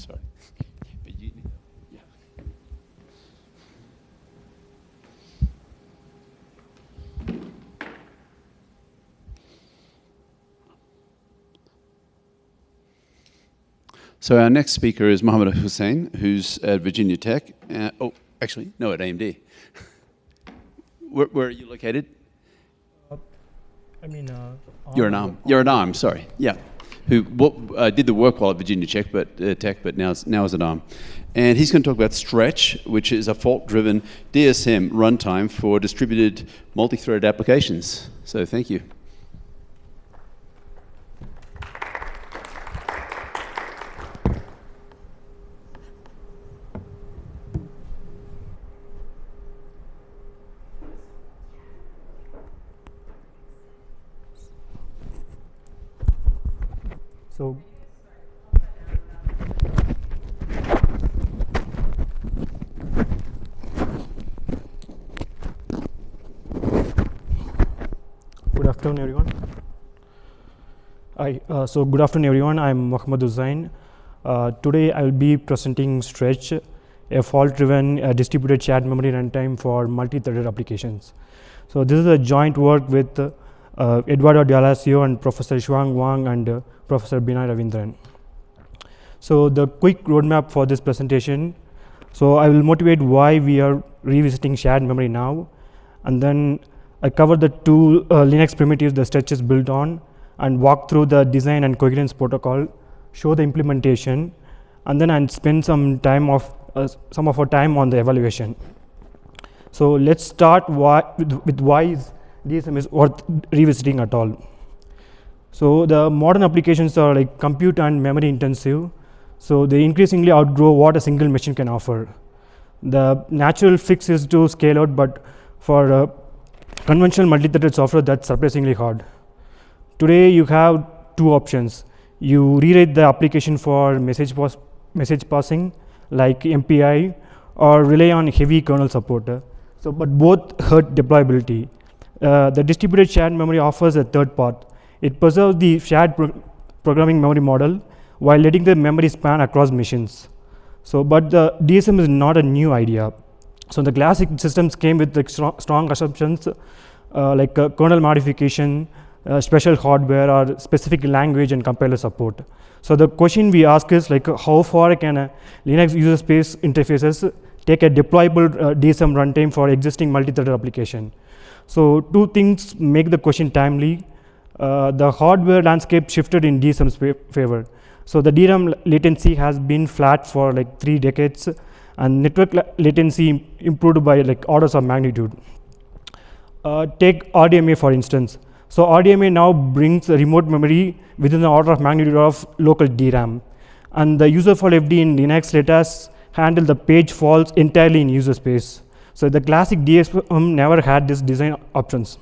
sorry. But you, yeah. So our next speaker is Mohamed Husain, who's at Virginia Tech. Oh, actually, no, at AMD. Where are you located? You're an ARM. You're an ARM. Sorry. Yeah. Who did the work while at Virginia Tech, but now is at ARM. And he's going to talk about Stretch, which is a fault-driven DSM runtime for distributed multi-threaded applications. So thank you. So, good afternoon, everyone. Good afternoon, everyone. I'm Mohamed Husain. Today, I will be presenting Stretch, a fault-driven distributed shared memory runtime for multi-threaded applications. So, this is a joint work with Edoardo and Professor Xiaoguang and Professor Binoy Ravindran. So the quick roadmap for this presentation. So I will motivate why we are revisiting shared memory now, and then I cover the two Linux primitives the Stretch is built on, and walk through the design and coherence protocol, show the implementation, and then I'll spend some of our time on the evaluation. So let's start with why DSM is worth revisiting at all. So the modern applications are like compute and memory intensive, so they increasingly outgrow what a single machine can offer. The natural fix is to scale out, but for conventional multi-threaded software, that's surprisingly hard. Today you have two options. You rewrite the application for message passing like MPI, or rely on heavy kernel support. But both hurt deployability. The distributed shared memory offers a third part. It preserves the shared programming memory model while letting the memory span across machines. But the DSM is not a new idea. So the classic systems came with like strong assumptions like kernel modification, special hardware, or specific language and compiler support. So the question we ask is like, how far can a Linux user space interfaces take a deployable DSM runtime for existing multi-threaded application? So two things make the question timely. The hardware landscape shifted in DSM's favor. So the DRAM latency has been flat for like 3 decades, and network latency improved by like orders of magnitude. Take RDMA for instance. So RDMA now brings a remote memory within the order of magnitude of local DRAM. And the userfaultfd in Linux let us handle the page faults entirely in user space. So the classic DSM never had this design options.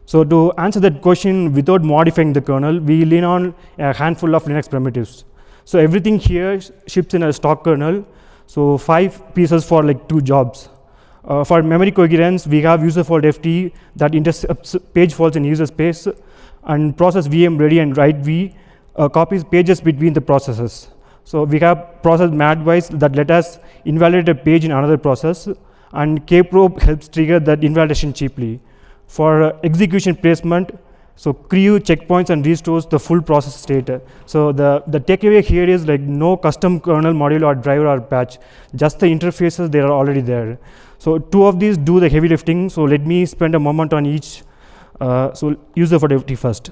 So to answer that question without modifying the kernel, we lean on a handful of Linux primitives. So everything here ships in a stock kernel. So 5 pieces for like 2 jobs. For memory coherence, we have userfaultfd that intercepts page faults in user space, and process VM ready and write v copies pages between the processes. So we have process madwise that let us invalidate a page in another process, and kprobe helps trigger that invalidation cheaply. For execution placement, so CRIU checkpoints and restores the full process state. So the takeaway here is like no custom kernel module or driver or patch, just the interfaces, they are already there. So 2 of these do the heavy lifting. So let me spend a moment on each. So userfaultfd first.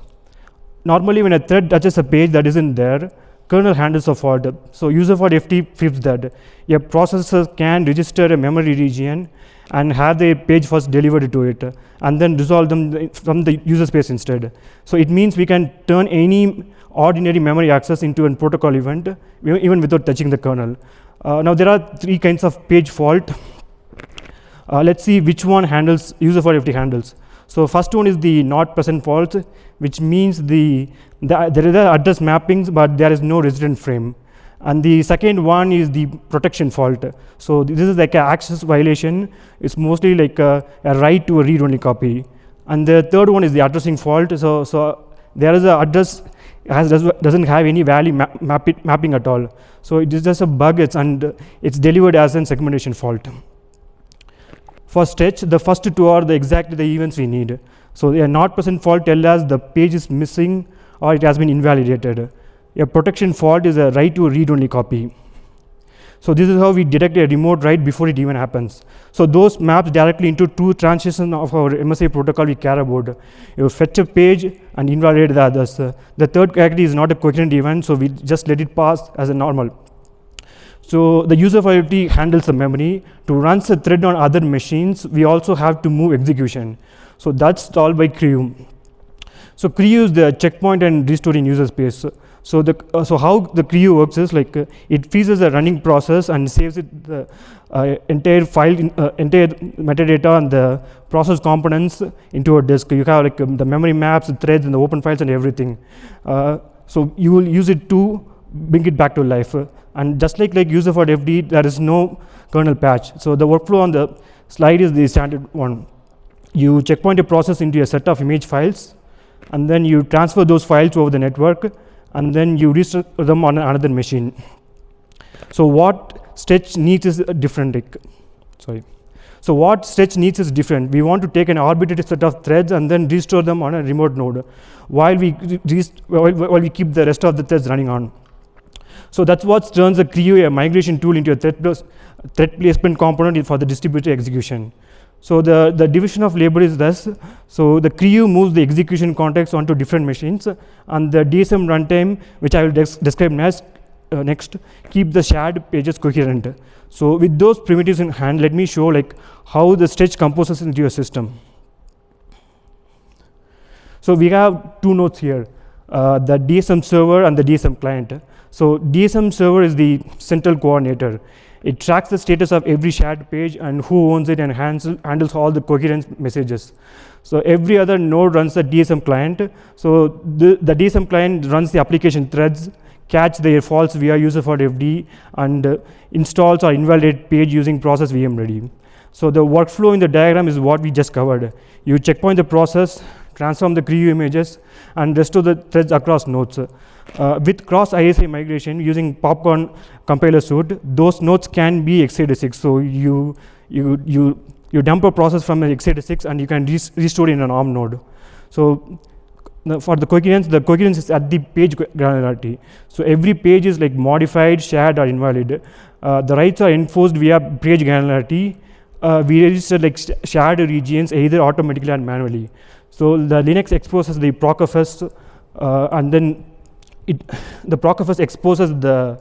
Normally when a thread touches a page that isn't there, kernel handles a fault. So userfaultfd flips that. A processor can register a memory region and have the page first delivered to it, and then resolve them from the user space instead. So it means we can turn any ordinary memory access into a protocol event, even without touching the kernel. Now there are 3 kinds of page fault. Let's see which one handles userfaultfd handles. So first one is the not present fault, which means there is address mappings, but there is no resident frame. And the second one is the protection fault. So this is like an access violation. It's mostly like a right to a read-only copy. And the third one is the addressing fault. So there is an address doesn't have any value mapping at all. So it is just a bug, it's delivered as a segmentation fault. For stretch, the first two are exactly the events we need. So a 0% fault tells us the page is missing or it has been invalidated. A protection fault is a write to read-only copy. So this is how we detect a remote write before it even happens. So those maps directly into two transitions of our MSI protocol we care about. You fetch a page and invalidate the others. The third category is not a coherent event, so we just let it pass as a normal. So the userfaultfd handles the memory. To run the thread on other machines, we also have to move execution. So that's solved by CRIU. So CRIU is the checkpoint and restore in user space. So so how the CRIU works is like it freezes the running process and saves it the entire file, entire metadata and the process components into a disk. You have like the memory maps, the threads, and the open files and everything. So you will use it to bring it back to life. And just like userfaultfd, there is no kernel patch. So the workflow on the slide is the standard one. You checkpoint a process into a set of image files, and then you transfer those files over the network, and then you restore them on another machine. So what stretch needs is different. So what stretch needs is different. We want to take an arbitrary set of threads and then restore them on a remote node while we keep the rest of the threads running on. So that's what turns the CRIU, a migration tool, into a thread placement component for the distributed execution. So the division of labor is thus. So the CRIU moves the execution context onto different machines, and the DSM runtime, which I will describe next, keep the shared pages coherent. So with those primitives in hand, let me show like how the stretch composes into your system. So we have two nodes here, the DSM server and the DSM client. So DSM server is the central coordinator. It tracks the status of every shared page and who owns it and handles all the coherence messages. So every other node runs the DSM client. So the DSM client runs the application threads, catch their faults via userfaultfd, and installs or invalidate page using process vmready. So the workflow in the diagram is what we just covered. You checkpoint the process, transform the CRIU images, and restore the threads across nodes. With cross-ISA migration using Popcorn compiler suite, those nodes can be x86. So you dump a process from an x86 and you can restore in an ARM node. So for the coherence is at the page granularity. So every page is like modified, shared, or invalid. The writes are enforced via page granularity. We register like shared regions either automatically or manually. So the Linux exposes the procfs, and then the procfs exposes the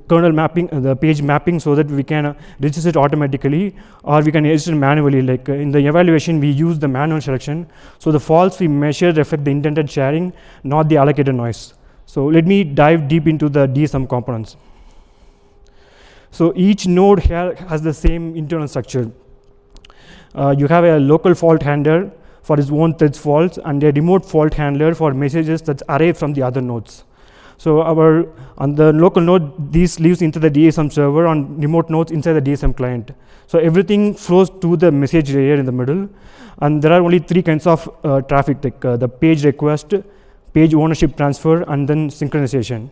kernel mapping, the page mapping, so that we can register it automatically, or we can register manually. Like in the evaluation, we use the manual selection. So the faults we measure reflect the intended sharing, not the allocated noise. So let me dive deep into the DSM components. So each node here has the same internal structure. You have a local fault handler for its own threads faults, and a remote fault handler for messages that arrive from the other nodes. So on the local node, these lives into the DSM server, on remote nodes inside the DSM client. So everything flows to the message layer in the middle, and there are only three kinds of traffic, like the page request, page ownership transfer, and then synchronization.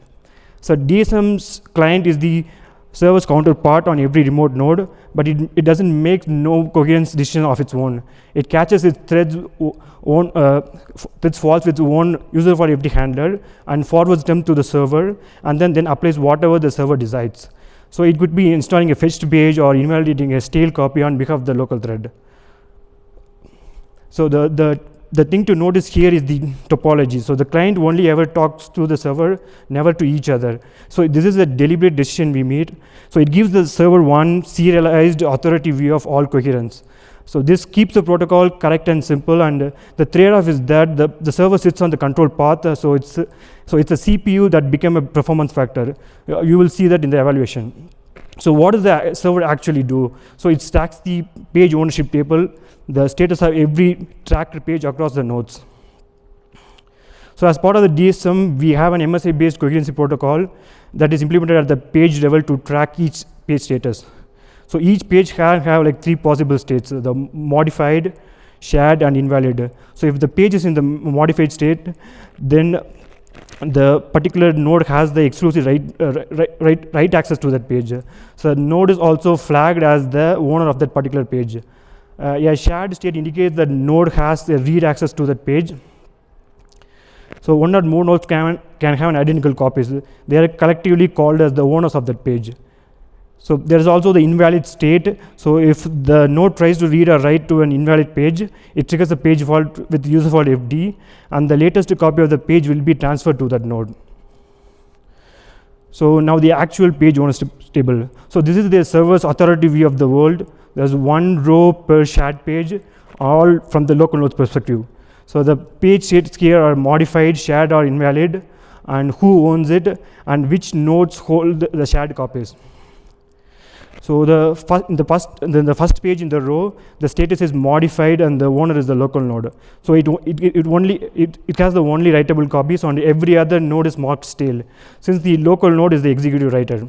So DSM's client is the server's counterpart on every remote node, but it doesn't make no coherence decision of its own. It catches its threads faults with its own userfaultfd handler and forwards them to the server, and then applies whatever the server decides. So it could be installing a fetched page or invalidating a stale copy on behalf of the local thread. So the thing to notice here is the topology. So the client only ever talks to the server, never to each other. So this is a deliberate decision we made. So it gives the server one serialized authority view of all coherence. So this keeps the protocol correct and simple, and the trade-off is that the server sits on the control path. So it's a CPU that became a performance factor. You will see that in the evaluation. So what does the server actually do? So it stacks the page ownership table, the status of every tracked page across the nodes. So as part of the DSM, we have an MSI-based coherency protocol that is implemented at the page level to track each page status. So each page can have like three possible states: the modified, shared, and invalid. So if the page is in the modified state, then the particular node has the exclusive right access to that page. So the node is also flagged as the owner of that particular page. A shared state indicates that node has a read access to that page. So one or more nodes can have an identical copies. They are collectively called as the owners of that page. So there is also the invalid state. So if the node tries to read or write to an invalid page, it triggers a page fault with userfaultfd, and the latest copy of the page will be transferred to that node. So now the actual page ownership table. So this is the server's authority view of the world. There's one row per shared page, all from the local node's perspective. So the page states here are modified, shared, or invalid, and who owns it, and which nodes hold the shared copies. So the first page in the row, the status is modified and the owner is the local node. So it has the only writable copies, and every other node is marked stale, since the local node is the executive writer.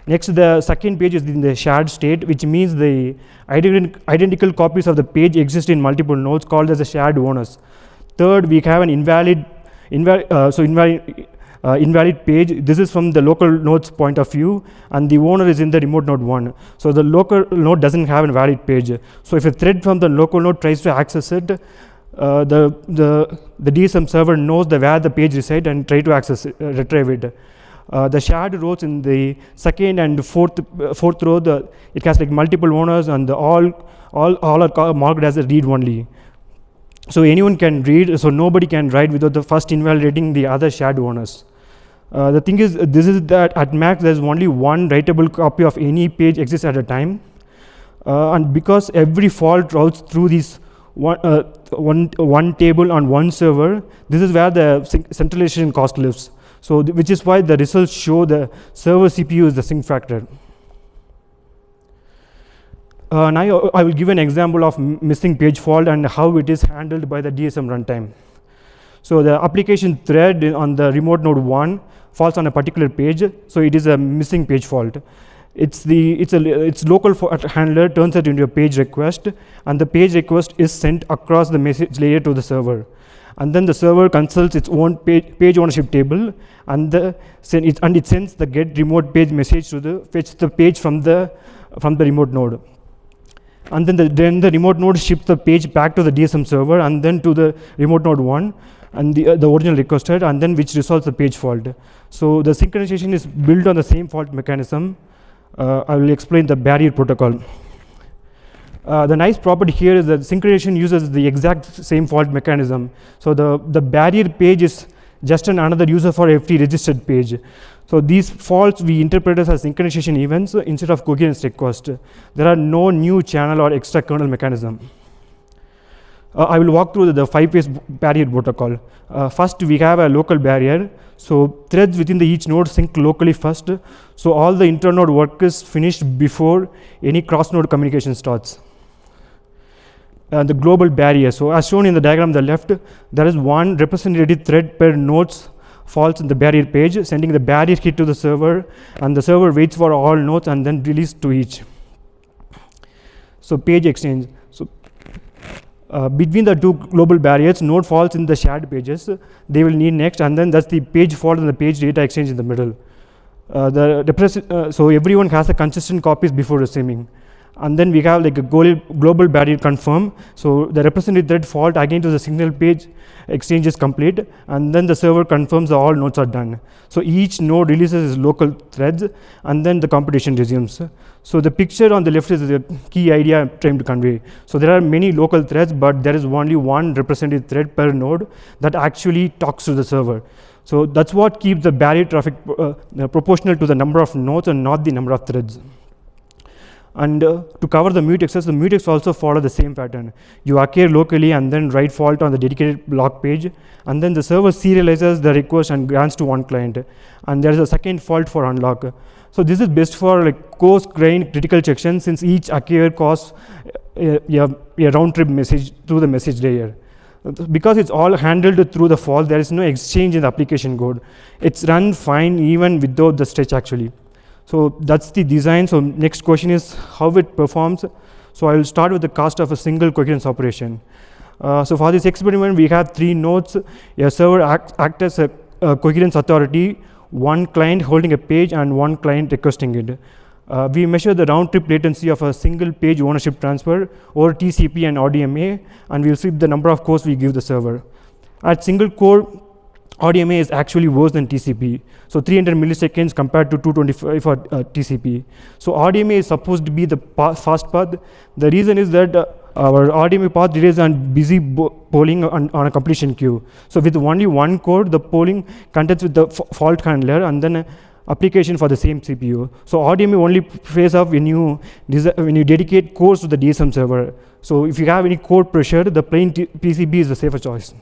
Next, the second page is in the shared state, which means the identical copies of the page exist in multiple nodes called as the shared owners. Third, we have an invalid page. This is from the local node's point of view, and the owner is in the remote node 1. So the local node doesn't have a valid page. So if a thread from the local node tries to access it, the DSM server knows where the page resides and try to access it, retrieve it. The shared rows in the second and fourth row, it has like multiple owners, and all are marked as a read only. So anyone can read, so nobody can write without the first invalidating the other shared owners. The thing is, this is that at max there's only one writable copy of any page exists at a time, and because every fault routes through this one table on one server, this is where the centralization cost lives. So which is why the results show the server CPU is the sink factor. Now I will give an example of missing page fault and how it is handled by the DSM runtime. So the application thread on the remote node 1 falls on a particular page, so it is a missing page fault. Its local handler turns it into a page request, and the page request is sent across the message layer to the server. And then the server consults its own page ownership table, and it sends the get remote page message to fetch the page from the remote node. And then the remote node ships the page back to the DSM server, and then to the remote node 1, and the original requested, and then which resolves the page fault. So the synchronization is built on the same fault mechanism. I will explain the barrier protocol. The nice property here is that synchronization uses the exact same fault mechanism. So the barrier page is just another userfaultfd registered page. So these faults we interpret as synchronization events instead of coherence request. There are no new channel or extra kernel mechanism. I will walk through the 5-phase barrier protocol. First, we have a local barrier. So threads within each node sync locally first. So all the internode work is finished before any cross-node communication starts. The global barrier. So as shown in the diagram on the left, there is one representative thread per nodes falls in the barrier page, sending the barrier hit to the server, and the server waits for all nodes and then release to each. So page exchange. So between the two global barriers, node falls in the shared pages. They will need next, and then that's the page fault and the page data exchange in the middle. So everyone has a consistent copies before receiving. And then we have like a global barrier confirm. So the representative thread fault again to the signal page exchange is complete, and then the server confirms that all nodes are done. So each node releases its local threads, and then the computation resumes. So the picture on the left is the key idea I'm trying to convey. So there are many local threads, but there is only one representative thread per node that actually talks to the server. So that's what keeps the barrier traffic proportional to the number of nodes and not the number of threads. And to cover the mutexes, the mutex also follow the same pattern. You occur locally and then write fault on the dedicated block page, and then the server serializes the request and grants to one client. And there is a second fault for unlock. So this is best for like coarse-grained critical checksum, since each occur causes a round-trip message through the message layer. Because it's all handled through the fault, there is no exchange in the application code. It's run fine even without the stretch actually. So that's the design. So next question is how it performs. So I will start with the cost of a single coherence operation. So for this experiment, we have 3 nodes. A server acts as a coherence authority, 1 client holding a page and 1 client requesting it. We measure the round-trip latency of a single page ownership transfer over TCP and RDMA, and we'll see the number of cores we give the server. At single core, RDMA is actually worse than TCP. So 300 milliseconds compared to 225 for TCP. So RDMA is supposed to be the fast path. The reason is that our RDMA path relies on busy polling on a completion queue. So with only 1 core, the polling contents with the fault handler and then application for the same CPU. So RDMA only pays off when you dedicate cores to the DSM server. So if you have any core pressure, the plain PCB is the safer choice.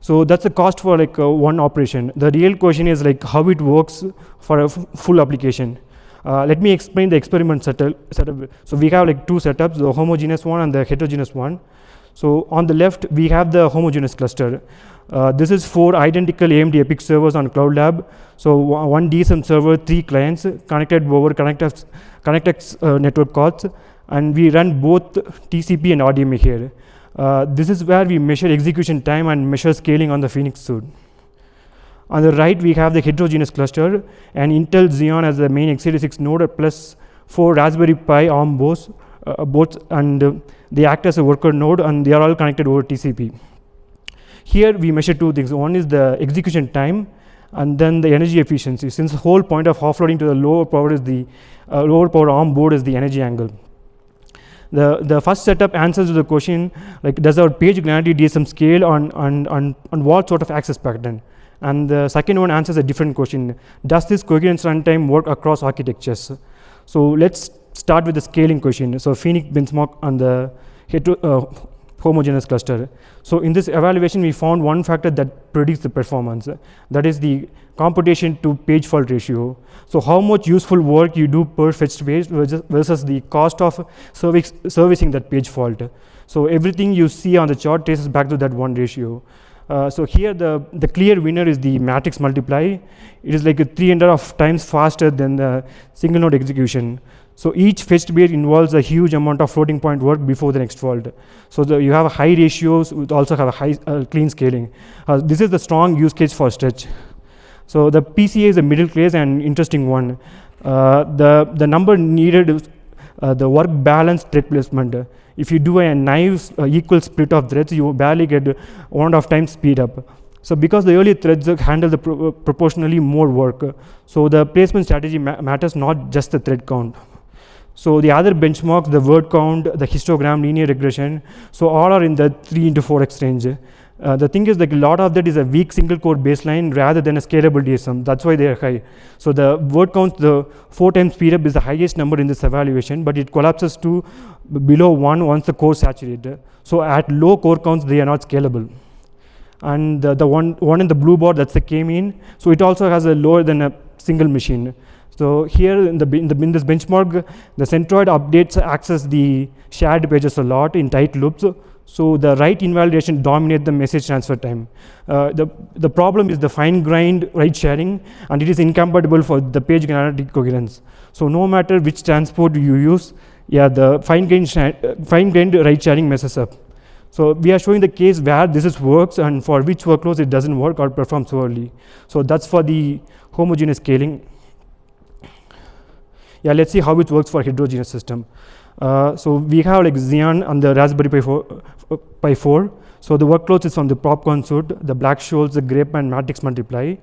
So that's the cost for like one operation. The real question is like how it works for a full application. Let me explain the experiment setup. So we have like 2 setups, the homogeneous one and the heterogeneous one. So on the left, we have the homogeneous cluster. This is 4 identical AMD EPIC servers on Cloud Lab. So 1 DSM server, 3 clients connected over ConnectX network cards, and we run both TCP and RDMA here. This is where we measure execution time and measure scaling on the Phoenix suite. On the right, we have the heterogeneous cluster, and Intel Xeon as the main x86 node plus 4 Raspberry Pi ARM boards, and they act as a worker node, and they are all connected over TCP. Here we measure 2 things. One is the execution time, and then the energy efficiency. Since the whole point of offloading to the lower power is the lower power ARM board is the energy angle. The first setup answers to the question like, does our page granularity DSM scale on what sort of access pattern? And the second one answers a different question. Does this coherence runtime work across architectures? So let's start with the scaling question. So Phoenix benchmark on the homogeneous cluster. So in this evaluation, we found one factor that predicts the performance. That is the computation to page fault ratio. So how much useful work you do per fetched page versus the cost of servicing that page fault. So everything you see on the chart traces back to that one ratio. So here the clear winner is the matrix multiply. It is like 300 times faster than the single node execution. So each fetched page involves a huge amount of floating point work before the next fault. So you have a high ratios, we also have a high clean scaling. This is the strong use case for stretch. So the PCA is a middle case and interesting one. The number needed is the work balance thread placement. If you do a nice equal split of threads, you barely get 1.5 times speed up. So because the early threads handle the proportionally more work, so the placement strategy matters, not just the thread count. So the other benchmarks, the word count, the histogram, linear regression, so all are in the 3 into 4x range. The thing is like a lot of that is a weak single core baseline rather than a scalable DSM. That's why they are high. So the word count, the 4 times speed up is the highest number in this evaluation, but it collapses to below 1 once the core saturated. So at low core counts, they are not scalable. And the one in the blue bar, that's the k-mean. So it also has a lower than a single machine. So here in this benchmark, the centroid updates access the shared pages a lot in tight loops. So the write invalidation dominates the message transfer time. The problem is the fine-grained write sharing, and it is incompatible for the page granularity coherence. So no matter which transport you use, yeah, the fine-grained write sharing messes up. So we are showing the case where this works and for which workloads it doesn't work or performs poorly. So that's for the homogeneous scaling. Yeah, let's see how it works for heterogeneous system. So we have like Xeon on the Raspberry Pi 4. So the workloads is from the Popcorn suite, the Black-Scholes, the Grape, and Matrix Multiply.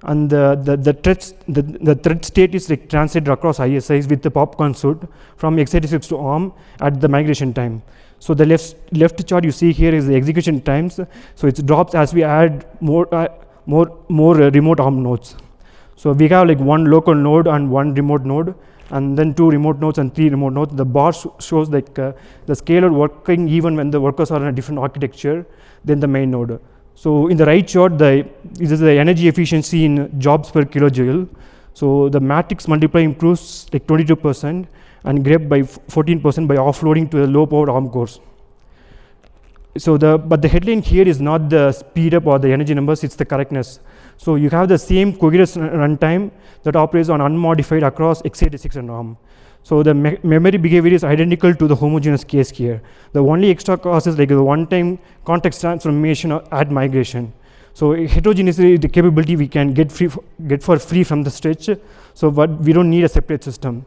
And the thread state is like translated across ISIs with the Popcorn suite from x86 to ARM at the migration time. So the left chart you see here is the execution times. So it drops as we add more remote ARM nodes. So we have like 1 local node and 1 remote node, and then 2 remote nodes and 3 remote nodes. The bar shows like the scalar working even when the workers are in a different architecture than the main node. So in the right chart, this is the energy efficiency in jobs per kilojoule. So the matrix multiply improves like 22% and grep by 14% by offloading to the low powered ARM cores. So but the headline here is not the speed up or the energy numbers, it's the correctness. So you have the same coherence runtime that operates on unmodified across x86 and ARM. So the memory behavior is identical to the homogeneous case here. The only extra cost is like the one-time context transformation or add migration. So heterogeneity is the capability we can get for free from the stretch. So but we don't need a separate system.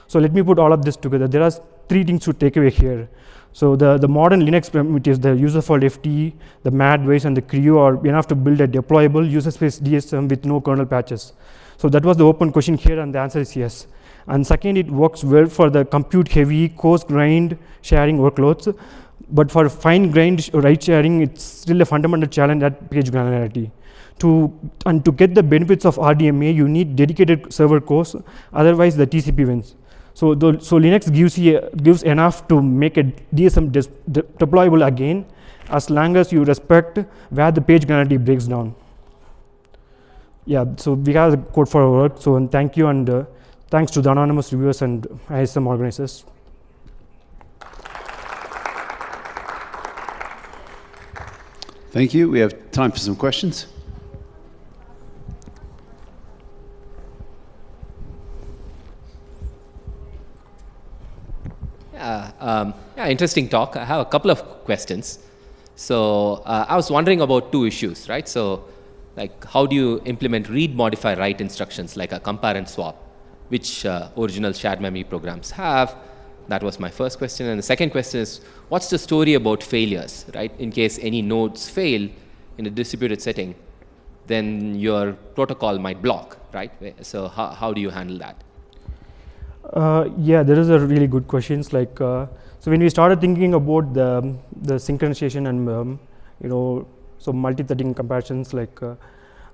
So let me put all of this together. There are 3 things to take away here. So the modern Linux primitives, the userfaultfd, the MAD-based, and the CRIU are enough to build a deployable userspace DSM with no kernel patches. So that was the open question here, and the answer is yes. And second, it works well for the compute-heavy, coarse-grained sharing workloads. But for fine-grained write sharing, it's still a fundamental challenge at page granularity. To get the benefits of RDMA, you need dedicated server cores. Otherwise, the TCP wins. So Linux gives enough to make a DSM deployable again, as long as you respect where the page granularity breaks down. Yeah, so we have the code for our work. So and thank you, and thanks to the anonymous reviewers and ISM organizers. Thank you. We have time for some questions. Yeah, interesting talk. I have a couple of questions. So I was wondering about 2 issues, right? So like, how do you implement read, modify, write instructions like a compare and swap, which original shared memory programs have? That was my first question. And the second question is, what's the story about failures, right? In case any nodes fail in a distributed setting, then your protocol might block, right? So how do you handle that? Yeah, there is a really good questions. Like, so when we started thinking about the synchronization and so multi-threading comparisons, like,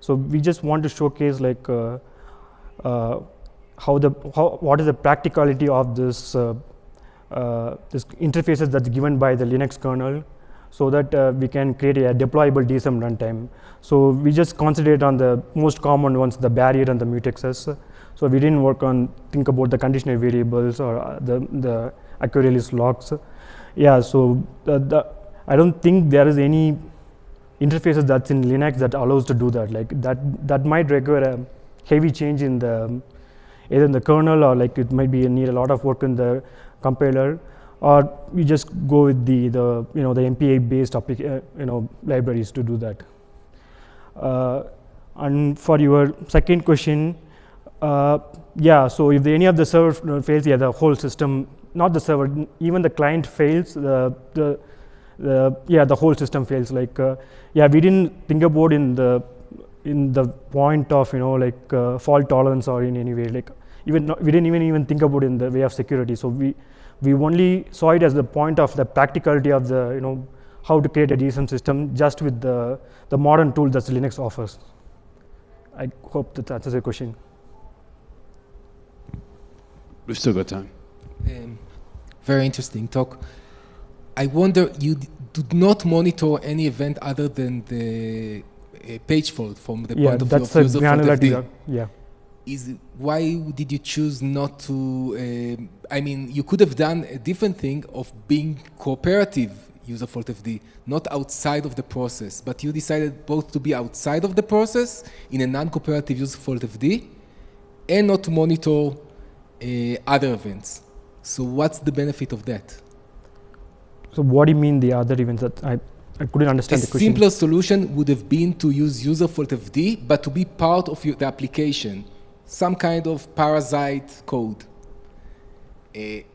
so we just want to showcase like what is the practicality of this this interfaces that's given by the Linux kernel, so that we can create a deployable DSM runtime. So we just concentrate on the most common ones, the barrier and the mutexes. So we didn't think about the conditional variables or the accuracy logs. Yeah, so I don't think there is any interfaces that's in Linux that allows to do that. Like that might require a heavy change in either in the kernel, or like it might need a lot of work in the compiler, or we just go with the MPI-based libraries to do that. And for your second question, yeah, so if any of the server fails, yeah, the whole system, not the server, even the client fails, the whole system fails. Like, yeah, we didn't think about in the point of fault tolerance or in any way. Like, we didn't even think about in the way of security. So we only saw it as the point of the practicality of the how to create a DSM system just with the modern tool that Linux offers. I hope that answers your question. We've still got time. Very interesting talk. I wonder, you did not monitor any event other than the page fault from the point of view of userfaultfd. Yeah. Why did you choose not to? I mean, you could have done a different thing of being cooperative userfaultfd, not outside of the process, but you decided both to be outside of the process in a non-cooperative userfaultfd and not to monitor other events. So what's the benefit of that? So what do you mean the other events? That I couldn't understand the question. A simpler solution would have been to use userfaultfd, but to be part of the application, some kind of parasite code. The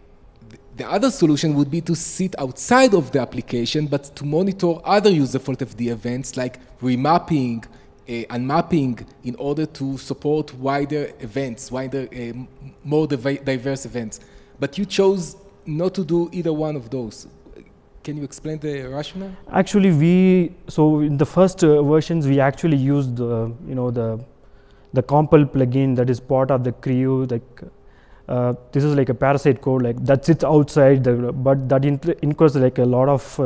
other solution would be to sit outside of the application, but to monitor other userfaultfd events like remapping, unmapping, in order to support wider events, more diverse events. But you chose not to do either one of those. Can you explain the rationale? Actually, so in the first versions, we actually used the compile plugin that is part of the CRIU. Like this is like a parasite code, like that sits outside but that incurs like a lot of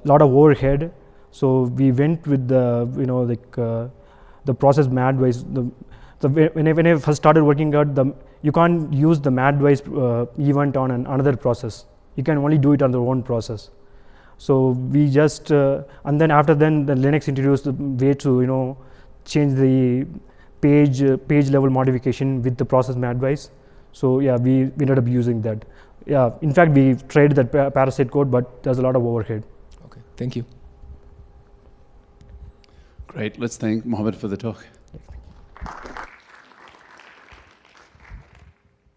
lot of overhead. So we went with the process MAD-wise. When I first started working out, you can't use the MAD-wise event on another process. You can only do it on their own process. So we just and then after then the Linux introduced the way to change the page level modification with the process advice. So yeah, we ended up using that. Yeah, in fact, we tried that parasite code, but there's a lot of overhead. Okay, thank you. Great. Let's thank Mohamed for the talk.